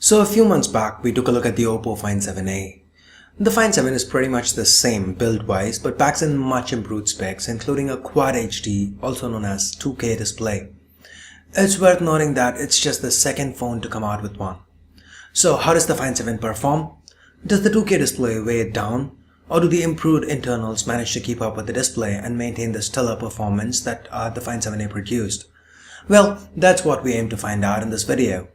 So a few months back, we took a look at the Oppo Find 7a. The Find 7 is pretty much the same build-wise, but packs in much improved specs, including a Quad HD, also known as 2K display. It's worth noting that it's just the second phone to come out with one. So how does the Find 7 perform? Does the 2K display weigh it down? Or do the improved internals manage to keep up with the display and maintain the stellar performance that the Find 7a produced? Well, that's what we aim to find out in this video.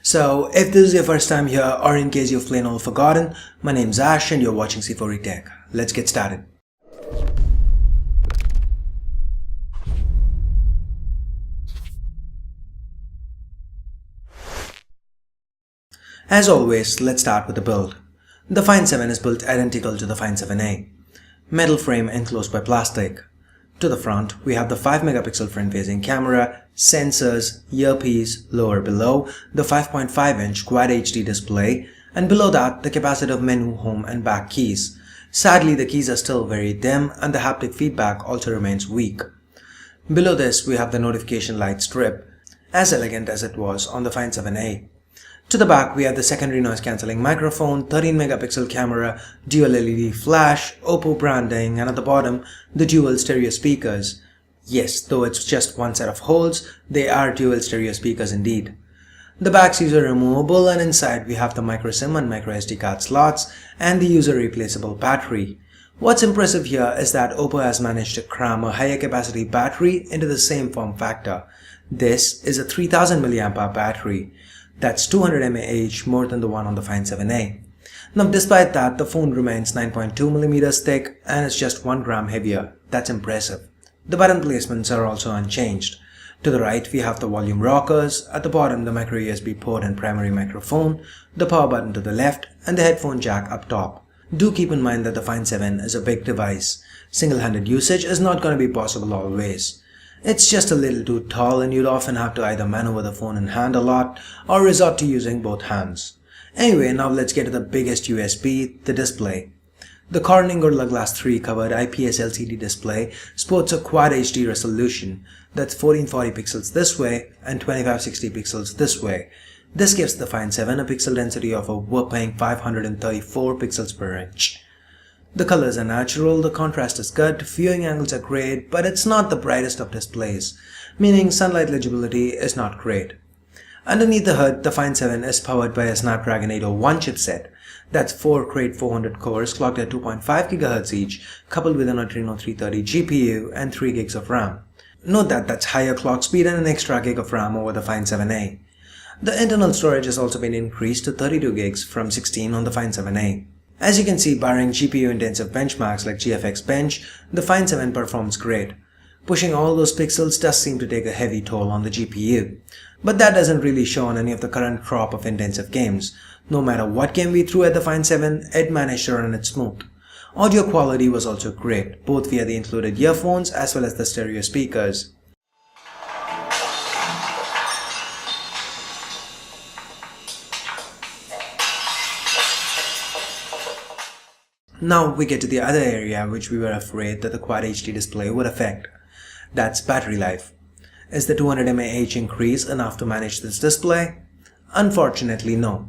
So, if this is your first time here, or in case you've plain old forgotten, my name's Ash and you're watching C4E Tech. Let's get started. As always, let's start with the build. The Find 7 is built identical to the Find 7a. Metal frame enclosed by plastic. To the front, we have the 5-megapixel front-facing camera, sensors, earpiece, lower below, the 5.5-inch Quad HD display, and below that, the capacitive menu, home and back keys. Sadly, the keys are still very dim and the haptic feedback also remains weak. Below this, we have the notification light strip, as elegant as it was on the Find 7a. To the back, we have the secondary noise-cancelling microphone, 13-megapixel camera, dual LED flash, Oppo branding, and at the bottom, the dual stereo speakers. Yes, though it's just one set of holes, they are dual stereo speakers indeed. The back seats are removable, and inside we have the micro SIM and micro SD card slots and the user replaceable battery. What's impressive here is that Oppo has managed to cram a higher capacity battery into the same form factor. This is a 3000 mAh battery. That's 200 mAh more than the one on the Find 7a. Now, despite that, the phone remains 9.2mm thick and it's just 1 gram heavier. That's impressive. The button placements are also unchanged. To the right, we have the volume rockers, at the bottom the micro USB port and primary microphone, the power button to the left, and the headphone jack up top. Do keep in mind that the Find 7 is a big device. Single-handed usage is not going to be possible always. It's just a little too tall and you'd often have to either maneuver the phone in hand a lot or resort to using both hands. Anyway, now let's get to the biggest USP, the display. The Corning Gorilla Glass 3 covered IPS LCD display sports a Quad HD resolution that's 1440 pixels this way and 2560 pixels this way. This gives the Find 7 a pixel density of a whopping 534 pixels per inch. The colors are natural, the contrast is good, viewing angles are great, but it's not the brightest of displays, meaning sunlight legibility is not great. Underneath the hood, the Find 7 is powered by a Snapdragon 801 chipset. That's 4 Crate 400 cores clocked at 2.5 GHz each, coupled with an Adreno 330 GPU and 3 gigs of RAM. Note that that's higher clock speed and an extra gig of RAM over the Find 7a. The internal storage has also been increased to 32 gigs from 16 on the Find 7a. As you can see, barring GPU-intensive benchmarks like GFX Bench, the Find 7 performs great. Pushing all those pixels does seem to take a heavy toll on the GPU. But that doesn't really show on any of the current crop of intensive games. No matter what game we threw at the Find 7, it managed to run it smooth. Audio quality was also great, both via the included earphones as well as the stereo speakers. Now we get to the other area which we were afraid that the Quad HD display would affect. That's battery life. Is the 200 mAh increase enough to manage this display? Unfortunately, no.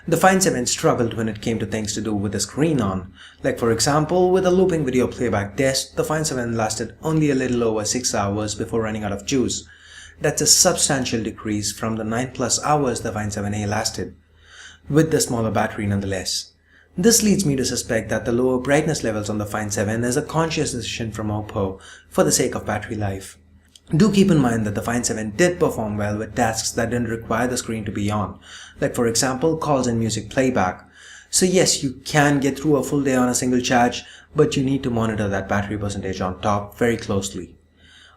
The Find 7 struggled when it came to things to do with the screen on. Like for example, with a looping video playback disc, the Find 7 lasted only a little over 6 hours before running out of juice. That's a substantial decrease from the 9+ hours the Find 7a lasted, with the smaller battery nonetheless. This leads me to suspect that the lower brightness levels on the Find 7 is a conscious decision from Oppo for the sake of battery life. Do keep in mind that the Find 7 did perform well with tasks that didn't require the screen to be on, like for example calls and music playback. So yes, you can get through a full day on a single charge, but you need to monitor that battery percentage on top very closely.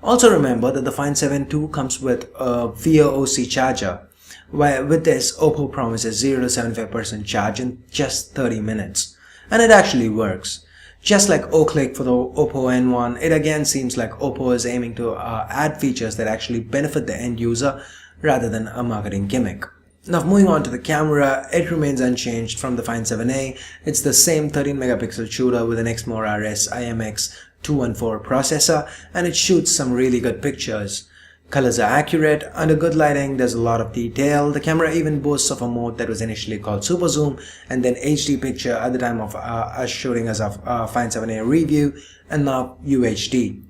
Also remember that the Find 7 too comes with a VOC charger. With this, Oppo promises 0 to 75% charge in just 30 minutes. And it actually works. Just like O-Click for the Oppo N1, it again seems like Oppo is aiming to add features that actually benefit the end user rather than a marketing gimmick. Now moving on to the camera, it remains unchanged from the Find 7a. It's the same 13-megapixel shooter with an Exmor RS IMX 214 processor, and it shoots some really good pictures. Colors are accurate, under good lighting there's a lot of detail. The camera even boasts of a mode that was initially called Super Zoom and then HD picture at the time of us shooting us a Find 7a review, and now UHD.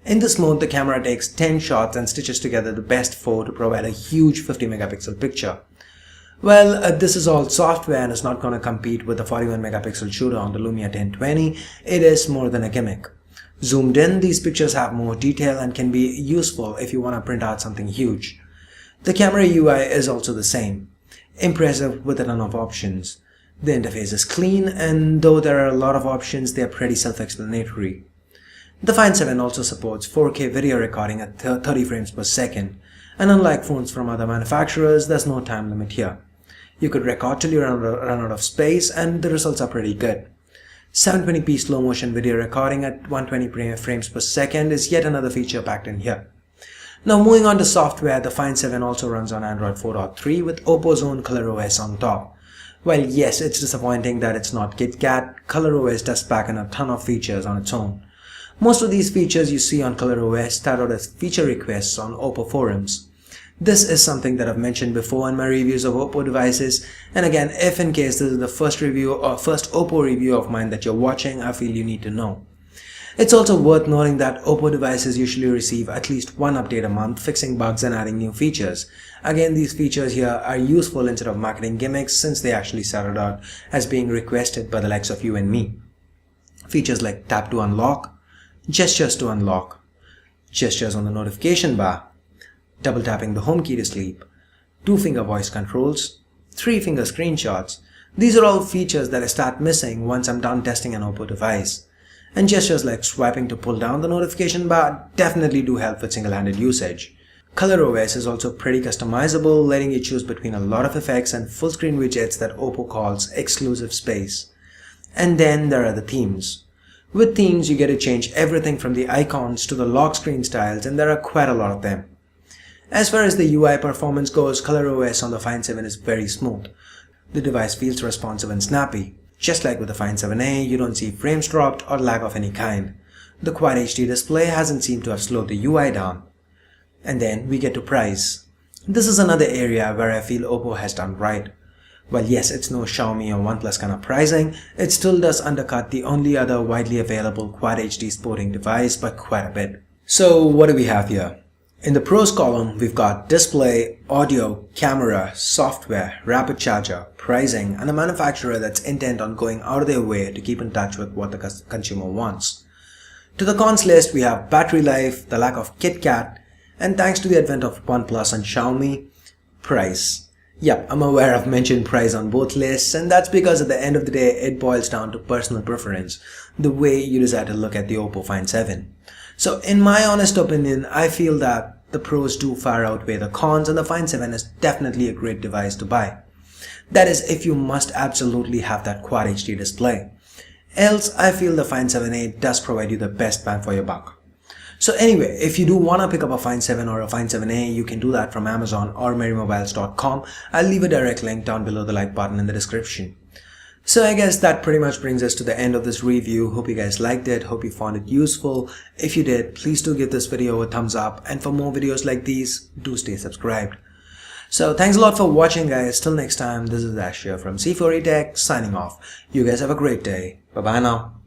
In this mode, the camera takes 10 shots and stitches together the best 4 to provide a huge 50 megapixel picture. Well, this is all software and it's not going to compete with the 41 megapixel shooter on the Lumia 1020. It is more than a gimmick. Zoomed in, these pictures have more detail and can be useful if you want to print out something huge. The camera UI is also the same. Impressive with a ton of options. The interface is clean, and though there are a lot of options, they are pretty self-explanatory. The Find 7 also supports 4K video recording at 30 frames per second, and unlike phones from other manufacturers, there's no time limit here. You could record till you run out of space, and the results are pretty good. 720p slow motion video recording at 120 frames per second is yet another feature packed in here. Now moving on to software, the Find 7 also runs on Android 4.3 with Oppo's own ColorOS on top. While yes, it's disappointing that it's not KitKat, ColorOS does pack in a ton of features on its own. Most of these features you see on ColorOS start out as feature requests on Oppo forums. This is something that I've mentioned before in my reviews of Oppo devices, and again, if in case this is the first review or first Oppo review of mine that you're watching, I feel you need to know. It's also worth noting that Oppo devices usually receive at least one update a month, fixing bugs and adding new features. Again, these features here are useful instead of marketing gimmicks, since they actually started out as being requested by the likes of you and me. Features like tap to unlock, gestures to unlock, gestures on the notification bar, double tapping the home key to sleep, 2-finger voice controls, 3-finger screenshots. These are all features that I start missing once I'm done testing an Oppo device. And gestures like swiping to pull down the notification bar definitely do help with single-handed usage. ColorOS is also pretty customizable, letting you choose between a lot of effects and full-screen widgets that Oppo calls exclusive space. And then there are the themes. With themes, you get to change everything from the icons to the lock screen styles, and there are quite a lot of them. As far as the UI performance goes, ColorOS on the Find 7 is very smooth. The device feels responsive and snappy. Just like with the Find 7a, you don't see frames dropped or lag of any kind. The Quad HD display hasn't seemed to have slowed the UI down. And then we get to price. This is another area where I feel Oppo has done right. While yes, it's no Xiaomi or OnePlus kind of pricing, it still does undercut the only other widely available Quad HD sporting device by quite a bit. So what do we have here? In the pros column, we've got display, audio, camera, software, rapid charger, pricing, and a manufacturer that's intent on going out of their way to keep in touch with what the consumer wants. To the cons list, we have battery life, the lack of KitKat, and thanks to the advent of OnePlus and Xiaomi, price. Yep, I'm aware I've mentioned price on both lists, and that's because at the end of the day, it boils down to personal preference, the way you decide to look at the Oppo Find 7. So in my honest opinion, I feel that the pros do far outweigh the cons, and the Find 7 is definitely a great device to buy. That is, if you must absolutely have that Quad HD display. Else, I feel the Find 7a does provide you the best bang for your buck. So anyway, if you do want to pick up a Find 7 or a Find 7a, you can do that from Amazon or merrymobiles.com. I'll leave a direct link down below the like button in the description. So I guess that pretty much brings us to the end of this review. Hope you guys liked it. Hope you found it useful. If you did, please do give this video a thumbs up. And for more videos like these, do stay subscribed. So thanks a lot for watching, guys. Till next time, this is Ash here from C4E Tech signing off. You guys have a great day. Bye bye now.